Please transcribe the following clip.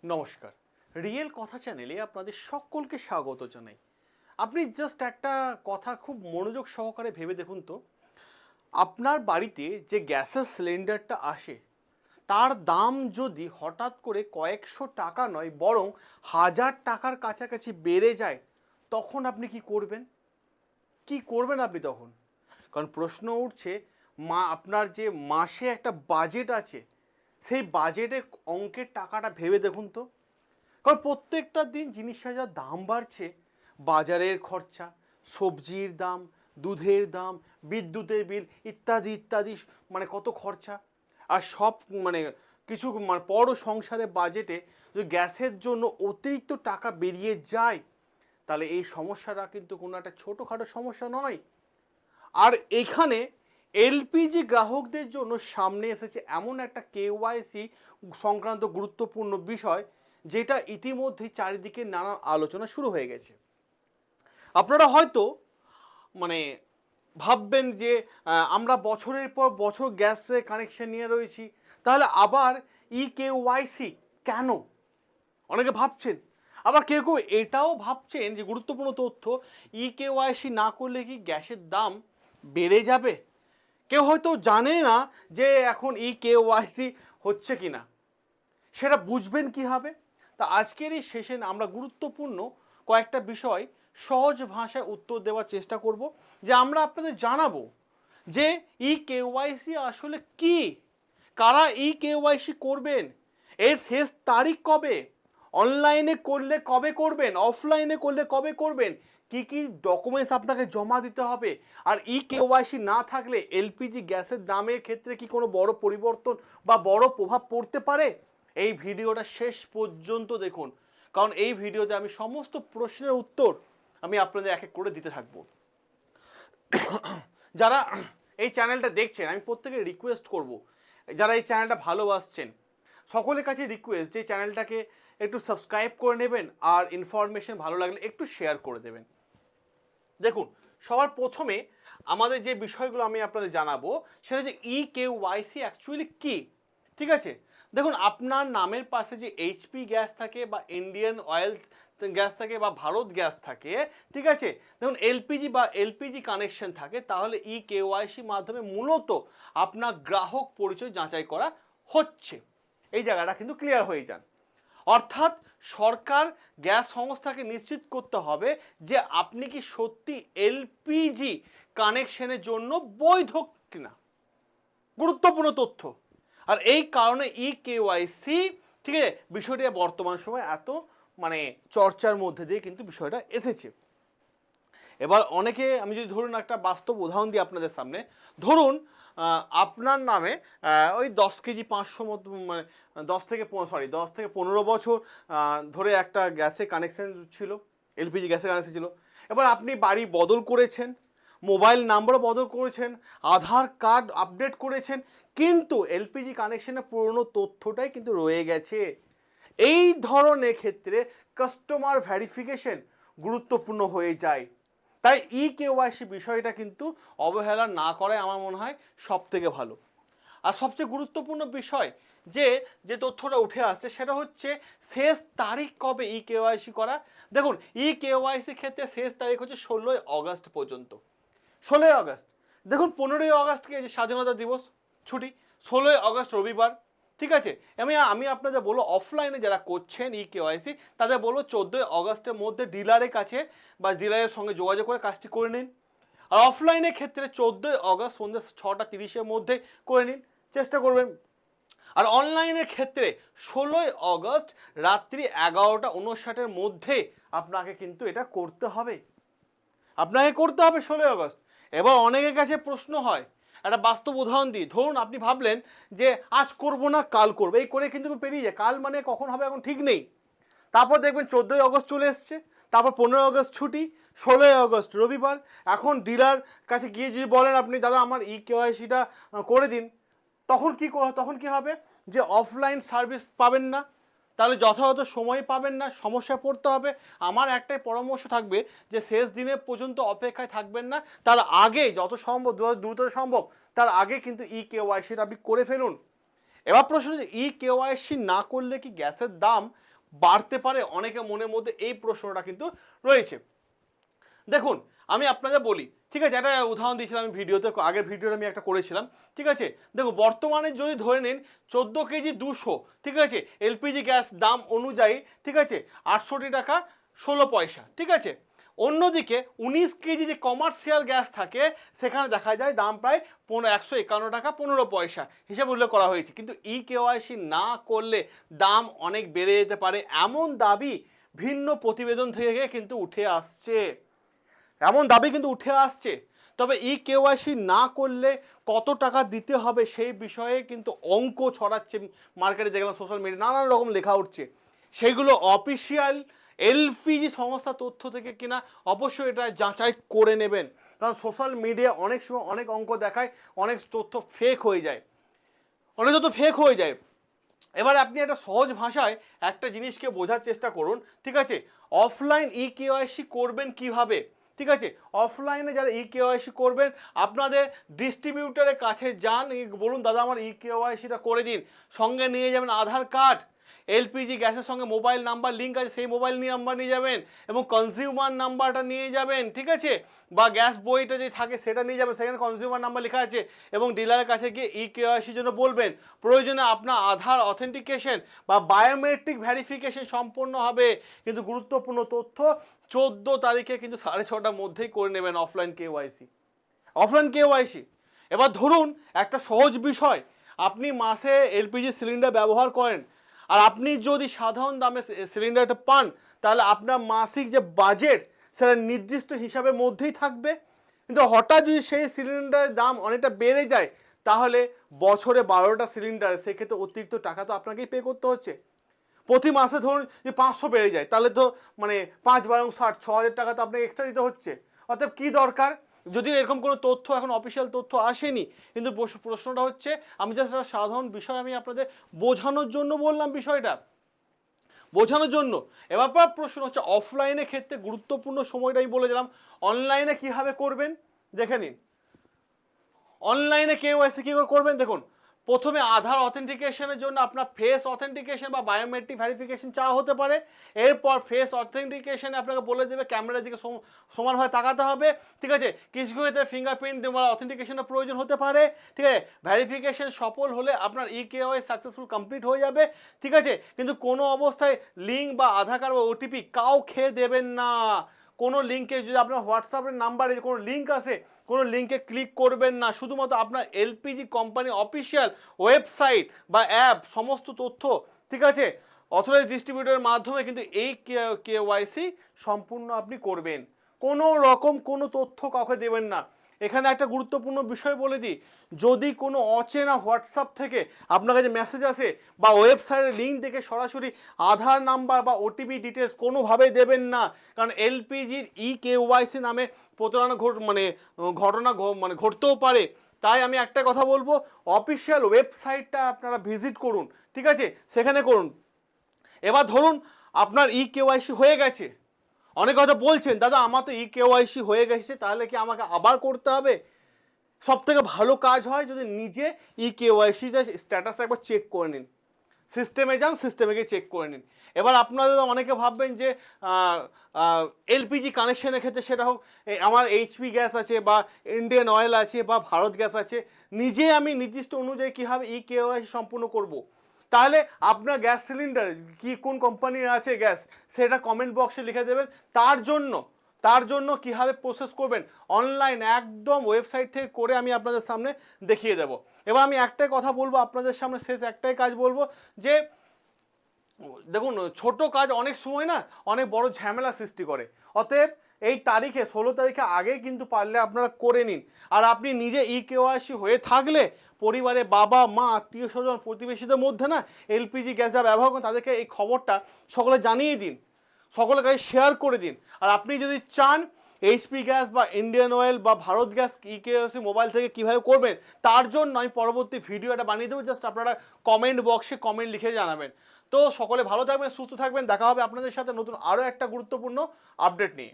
নমস্কার। রিয়েল কথা চ্যানেলে আপনাদের সকলকে স্বাগত জানাই। আপনি জাস্ট একটা কথা খুব মনোযোগ সহকারে ভেবে দেখুন তো, আপনার বাড়িতে যে গ্যাসের সিলিন্ডারটা আসে তার দাম যদি হঠাৎ করে কয়েকশো টাকা নয় বরং হাজার টাকার কাছাকাছি বেড়ে যায়, তখন আপনি কি করবেন? কি করবেন আপনি তখন? কারণ প্রশ্ন উঠছে, আপনার যে মাসে একটা বাজেট আছে, সেই বাজেটের অঙ্কের টাকাটা ভেবে দেখুন তো। কারণ প্রত্যেকটা দিন জিনিসের যা দাম বাড়ছে, বাজারের খরচা, সবজির দাম, দুধের দাম, বিদ্যুতের বিল ইত্যাদি ইত্যাদি, মানে কত খরচা। আর সব মানে কিছু মানে বড় সংসারে বাজেটে যদি গ্যাসের জন্য অতিরিক্ত টাকা বেরিয়ে যায়, তাহলে এই সমস্যাটা কিন্তু কোনো একটা ছোটোখাটো সমস্যা নয়। আর এখানে এলপিজি গ্রাহকদের জন্য সামনে এসেছে এমন একটা কেওয়াইসি সংক্রান্ত গুরুত্বপূর্ণ বিষয়, যেটা ইতিমধ্যেই চারিদিকে নানা আলোচনা শুরু হয়ে গেছে। আপনারা হয়তো মানে ভাববেন যে আমরা বছরের পর বছর গ্যাসে কানেকশন নিয়ে রয়েছি, তাহলে আবার কেওয়াইসি কেন? অনেকে ভাবছেন। আবার কেউ কেউ এটাও ভাবছেন যে গুরুত্বপূর্ণ তথ্য, কেওয়াইসি না করলে কি গ্যাসের দাম বেড়ে যাবে? কেউ হয়তো জানে না যে এখন কেওয়াইসি হচ্ছে কি না, সেটা বুঝবেন কীভাবে? তা আজকের এই সেশনে আমরা গুরুত্বপূর্ণ কয়েকটা বিষয় সহজ ভাষায় উত্তর দেওয়ার চেষ্টা করব, যে আমরা আপনাদের জানাবো যে কেওয়াইসি আসলে কি, কারা কেওয়াইসি করবেন, এর শেষ তারিখ কবে, অনলাইনে করলে কবে করবেন, অফলাইনে করলে কবে করবেন, কি কি ডকুমেন্টস আপনাকে জমা দিতে হবে, আর কেওয়াইসি না থাকলে এলপিজি গ্যাসের দামের ক্ষেত্রে কি কোনো বড় পরিবর্তন বা বড় প্রভাব পড়তে পারে। এই ভিডিওটা শেষ পর্যন্ত দেখুন, কারণ এই ভিডিওতে আমি সমস্ত প্রশ্নের উত্তর আমি আপনাদের এক এক করে দিতে থাকবো। যারা এই চ্যানেলটা দেখছেন, আমি প্রত্যেকে রিকোয়েস্ট করব, যারা এই চ্যানেলটা ভালোবাসছেন সকলের কাছে রিকোয়েস্ট যে চ্যানেলটাকে একটু সাবস্ক্রাইব করে নেবেন, আর ইনফরমেশন ভালো লাগলে একটু শেয়ার করে দেবেন। দেখুন, সবার প্রথমে আমাদের যে বিষয়গুলো আমি আপনাদের জানাবো সেটা যে কেওয়াইসি অ্যাকচুয়ালি কি। ঠিক আছে, দেখুন আপনার নামের পাশে যে এইচপি গ্যাস থাকে বা ইন্ডিয়ান অয়েল গ্যাস থাকে বা ভারত গ্যাস থাকে, ঠিক আছে, দেখুন এলপিজি কানেকশন থাকে, তাহলে কেওয়াইসি মাধ্যমে মূলত আপনার গ্রাহক পরিচয় যাচাই করা হচ্ছে। এই জায়গাটা কিন্তু ক্লিয়ার হয়ে যান। অর্থাৎ সরকার গ্যাস সংস্থাকে নিশ্চিত করতে হবে যে আপনি কি সত্যি এলপিজি কানেকশনের জন্য বৈধ কিনা। গুরুত্বপূর্ণ তথ্য। আর এই কারণে কেওয়াইসি, ঠিক আছে, বিষয়টি বর্তমান সময় এত মানে চর্চার মধ্যে দিয়ে কিন্তু বিষয়টা এসেছে। এবার অনেকে, আমি যদি ধরুন একটা বাস্তব উদাহরণ দিই আপনাদের সামনে, ধরুন আপনার নামে ওই 10 কেজি 500 মতো, মানে 10 থেকে 15 বছর ধরে একটা গ্যাসের কানেকশন ছিল, এলপিজি গ্যাসের কানেকশন ছিল। এবার আপনি বাড়ি বদল করেছেন, মোবাইল নাম্বারও বদল করেছেন, আধার কার্ড আপডেট করেছেন, কিন্তু এলপিজি কানেকশনের পুরনো তথ্যটাই কিন্তু রয়ে গেছে। এই ধরনের ক্ষেত্রে কাস্টমার ভেরিফিকেশন গুরুত্বপূর্ণ হয়ে যায়। তাই কেওয়াইসি বিষয়টা কিন্তু অবহেলা না করাই আমার মনে হয় সব থেকে ভালো। আর সবচেয়ে গুরুত্বপূর্ণ বিষয় যে যে তথ্যটা উঠে আসছে সেটা হচ্ছে শেষ তারিখ কবে কেওয়াইসি করা। দেখুন, কেওয়াইসি ক্ষেত্রে শেষ তারিখ হচ্ছে 16ই আগস্ট পর্যন্ত। 16ই আগস্ট, দেখুন 15ই আগস্টকে যে স্বাধীনতা দিবস ছুটি, 16ই আগস্ট রবিবার। ঠিক আছে, আমি আপনাদের বলবো অফলাইনে যারা করছেন কেওয়াইসি তাদের বলবো 14ই আগস্টের মধ্যে ডিলারের কাছে বা ডিলারের সঙ্গে যোগাযোগ করে কাজটি করে নিন। আর অফলাইনের ক্ষেত্রে 14ই আগস্ট সন্ধ্যে 6টা 30-এর মধ্যে করে নিন, চেষ্টা করবেন। আর অনলাইনের ক্ষেত্রে 16ই আগস্ট রাত্রি 11টা 59-এর মধ্যে আপনাকে কিন্তু এটা করতে হবে, 16ই আগস্ট। এবার অনেকের কাছে প্রশ্ন হয়, একটা বাস্তব উদাহরণ দিই, ধরুন আপনি ভাবলেন যে আজ করব না কাল করবো, এই করে কিন্তু পেরিয়ে যায়, কাল মানে কখন হবে এখন ঠিক নেই। তারপর দেখবেন 14ই আগস্ট চলে এসছে, তারপর 15ই আগস্ট ছুটি, 16ই আগস্ট রবিবার। এখন ডিলার কাছে গিয়ে যদি বলেন আপনি দাদা আমার কেওয়াইসিটা করে দিন, তখন কি হবে, যে অফলাইন সার্ভিস পাবেন না, তাহলে যথাযথ সময় পাবেন না, সমস্যায় পড়তে হবে। আমার একটাই পরামর্শ থাকবে যে শেষ দিনের পর্যন্ত অপেক্ষায় থাকবেন না, তার আগে যত সম্ভব, দ্রুত সম্ভব তার আগে কিন্তু কেওয়াইসিটা আপনি করে ফেলুন। এবার প্রশ্ন হচ্ছে ই কেওয়াইসি না করলে কি গ্যাসের দাম বাড়তে পারে? অনেকে মনের মধ্যে এই প্রশ্নটা কিন্তু রয়েছে। দেখুন আমি আপনাদের বলি, ঠিক আছে, একটা উদাহরণ দিয়েছিলাম আমি ভিডিওতে, আগের ভিডিওটা আমি একটা করেছিলাম, ঠিক আছে। দেখো বর্তমানে যদি ধরে নিন 14 কেজি 200, ঠিক আছে, এলপিজি গ্যাস দাম অনুযায়ী, ঠিক আছে, 68 টাকা 16 পয়সা, ঠিক আছে। অন্যদিকে 19 কেজি যে কমার্শিয়াল গ্যাস থাকে সেখানে দেখা যায় দাম প্রায় 151 টাকা 15 পয়সা হিসাবে উল্লেখ করা হয়েছে। কিন্তু ই কেওয়াইসি না করলে দাম অনেক বেড়ে যেতে পারে, এমন দাবি ভিন্ন প্রতিবেদন থেকে কিন্তু উঠে আসছে, এমন দাবি কিন্তু উঠে আসছে। তবে ই কেওয়াইসি না করলে কত টাকা দিতে হবে সেই বিষয়ে কিন্তু অঙ্ক ছড়াচ্ছে মার্কেটে, দেখলাম সোশ্যাল মিডিয়া নানান রকম লেখা উঠছে, সেগুলো অফিসিয়াল এলপিজি সংস্থা তথ্য থেকে কিনা অবশ্যই এটা যাচাই করে নেবেন, কারণ সোশ্যাল মিডিয়া অনেক সময় অনেক অঙ্ক দেখায়, অনেক তথ্য ফেক হয়ে যায়, অনেক তথ্য ফেক হয়ে যায়। এবার আপনি একটা সহজ ভাষায় একটা জিনিসকে বোঝার চেষ্টা করুন, ঠিক আছে। অফলাইন ই কেওয়াইসি করবেন কিভাবে, ঠিক আছে। অফলাইনে যারা ই কেওয়াইসি করবেন আপনাদের ডিস্ট্রিবিউটরের কাছে যান, বলুন দাদা আমার ই কেওয়াইসিটা করে দিন, সঙ্গে নিয়ে যাবেন আধার কার্ড, এলপিজি গ্যাসের সঙ্গে মোবাইল নাম্বার লিঙ্ক আছে সেই মোবাইল নাম্বার নিয়ে যাবেন এবং কনজিউমার নাম্বারটা নিয়ে যাবেন, ঠিক আছে, বা গ্যাস বইটা যে থাকে সেটা নিয়ে যাবেন, সেখানে কনজিউমার নাম্বার লেখা আছে, এবং ডিলারের কাছে গিয়ে ই কেওয়াইসির জন্য বলবেন। প্রয়োজনে আপনার আধার অথেন্টিকেশন বা বায়োমেট্রিক ভেরিফিকেশন সম্পন্ন হবে। কিন্তু গুরুত্বপূর্ণ তথ্য 14 তারিখে কিন্তু 6:30টার মধ্যেই করে নেবেন অফলাইন কেওয়াইসি, অফলাইন কেওয়াইসি। এবার ধরুন একটা সহজ বিষয়, আপনি মাসে এলপিজি সিলিন্ডার ব্যবহার করেন আর আপনি যদি সাধারণ দামে সিলিন্ডারটা পান তাহলে আপনার মাসিক যে বাজেট সেটা নির্দিষ্ট হিসাবের মধ্যেই থাকবে। কিন্তু হঠাৎ যদি সেই সিলিন্ডারের দাম অনেকটা বেড়ে যায় তাহলে বছরে 12টা সিলিন্ডার, সেক্ষেত্রে অতিরিক্ত টাকা তো আপনাকেই পে করতে হচ্ছে। প্রতি মাসে ধরুন যে 500 বেড়ে যায় তাহলে তো মানে 5×12 = 60, 6,000 টাকা তো আপনাকে এক্সট্রা দিতে হচ্ছে। অতএব কী দরকার, যদিও এরকম কোনো তথ্য এখন অফিসিয়াল তথ্য আসেনি, কিন্তু প্রশ্নটা হচ্ছে আমি জাস্ট একটা সাধারণ বিষয় আমি আপনাদের বোঝানোর জন্য বললাম, বিষয়টা বোঝানোর জন্য। এবার পর প্রশ্ন হচ্ছে অফলাইনের ক্ষেত্রে গুরুত্বপূর্ণ সময়টা আমি বলে দিলাম, অনলাইনে কীভাবে করবেন দেখে নিন। অনলাইনে কেওয়াইসি কী করে করবেন দেখুন, প্রথমে আধার অথেন্টিকেশনের জন্য আপনার ফেস অথেন্টিকেশন বা বায়োমেট্রিক ভেরিফিকেশন চাওয়া হতে পারে। এরপর ফেস অথেন্টিকেশনে আপনাকে বলে দেবে ক্যামেরার দিকে সমানভাবে তাকাতে হবে, ঠিক আছে। কিছু ক্ষেত্রে ফিঙ্গারপ্রিন্ট বা অথেন্টিকেশনের প্রয়োজন হতে পারে, ঠিক আছে। ভেরিফিকেশন সফল হলে আপনার ই কেওয়াইসি সাকসেসফুল কমপ্লিট হয়ে যাবে, ঠিক আছে। কিন্তু কোনো অবস্থায় লিঙ্ক বা আধার কার্ড বা ওটিপি কাউকে দেবেন না। কোনো লিঙ্কে যদি আপনার হোয়াটসঅ্যাপের নাম্বারে কোনো লিঙ্ক আসে কোনো লিঙ্কে ক্লিক করবেন না, শুধুমাত্র আপনার এলপিজি কোম্পানি অফিসিয়াল ওয়েবসাইট বা অ্যাপ সমস্ত তথ্য, ঠিক আছে, অথরাইজ ডিস্ট্রিবিউটরের মাধ্যমে কিন্তু এই কেওয়াইসি সম্পূর্ণ আপনি করবেন। কোনো রকম কোনো তথ্য কাউকে দেবেন না। এখানে একটা গুরুত্বপূর্ণ বিষয় বলে দিই, যদি কোনো অচেনা হোয়াটসঅ্যাপ থেকে আপনার কাছে মেসেজ আসে বা ওয়েবসাইটের লিঙ্ক দেখে সরাসরি আধার নাম্বার বা ওটিপি ডিটেলস কোনোভাবেই দেবেন না, কারণ এলপিজির ই কেওয়াইসি নামে প্রতারণা ঘটনা ঘটতেও পারে। তাই আমি একটা কথা বলবো, অফিসিয়াল ওয়েবসাইটটা আপনারা ভিজিট করুন, ঠিক আছে, সেখানে করুন। এবার ধরুন আপনার ই কেওয়াইসি হয়ে গেছে, অনেকে হয়তো বলছেন দাদা আমার তো ই কেওয়াইসি হয়ে গেছে তাহলে কি আমাকে আবার করতে হবে? সবথেকে ভালো কাজ হয় যদি নিজে ই কেওয়াইসি স্ট্যাটাস একবার চেক করে নিন, সিস্টেমে যান, সিস্টেমে গিয়ে চেক করে নিন। এবার আপনারা অনেকে ভাববেন যে এলপিজি কানেকশনের ক্ষেত্রে সেটা হোক আমার এইচপি গ্যাস আছে বা ইন্ডিয়ান অয়েল আছে বা ভারত গ্যাস আছে, নিজে আমি নির্দিষ্ট অনুযায়ী কীভাবে ই কেওয়াইসি সম্পূর্ণ করব। তাহলে আপনার গ্যাস সিলিন্ডার কি কোন কোম্পানির আছে গ্যাস সেটা কমেন্ট বক্সে লিখে দেবেন। তার জন্য কীভাবে প্রসেস করবেন অনলাইন একদম ওয়েবসাইট থেকে করে আমি আপনাদের সামনে দেখিয়ে দেব। এবার আমি একটাই কথা বলবো আপনাদের সামনে, শেষ একটাই কাজ বলবো যে দেখুন ছোট কাজ অনেক সময় না অনেক বড় ঝামেলা সৃষ্টি করে। অতএব এই তারিখে 16 তারিখে আগে কিন্তু পারলে আপনারা করে নিন। আর আপনি নিজে ই কেওয়াইসি হয়ে থাকলে পরিবারে বাবা মা আত্মীয় স্বজন প্রতিবেশীদের মধ্যে না এলপিজি গ্যাস যা ব্যবহার করেন তাদেরকে এই খবরটা সকলে জানিয়ে দিন, সকলের কাছে শেয়ার করে দিন। আর আপনি যদি চান এইচপি গ্যাস বা ইন্ডিয়ান অয়েল বা Bharat gas e KYC mobile থেকে কীভাবে করবেন তার জন্য আমি পরবর্তী ভিডিওটা বানিয়ে দেবো, জাস্ট আপনারা কমেন্ট বক্সে কমেন্ট লিখে জানাবেন। তো সকলে ভালো থাকবেন, সুস্থ থাকবেন, দেখা হবে আপনাদের সাথে নতুন আরও একটা গুরুত্বপূর্ণ আপডেট নিয়ে।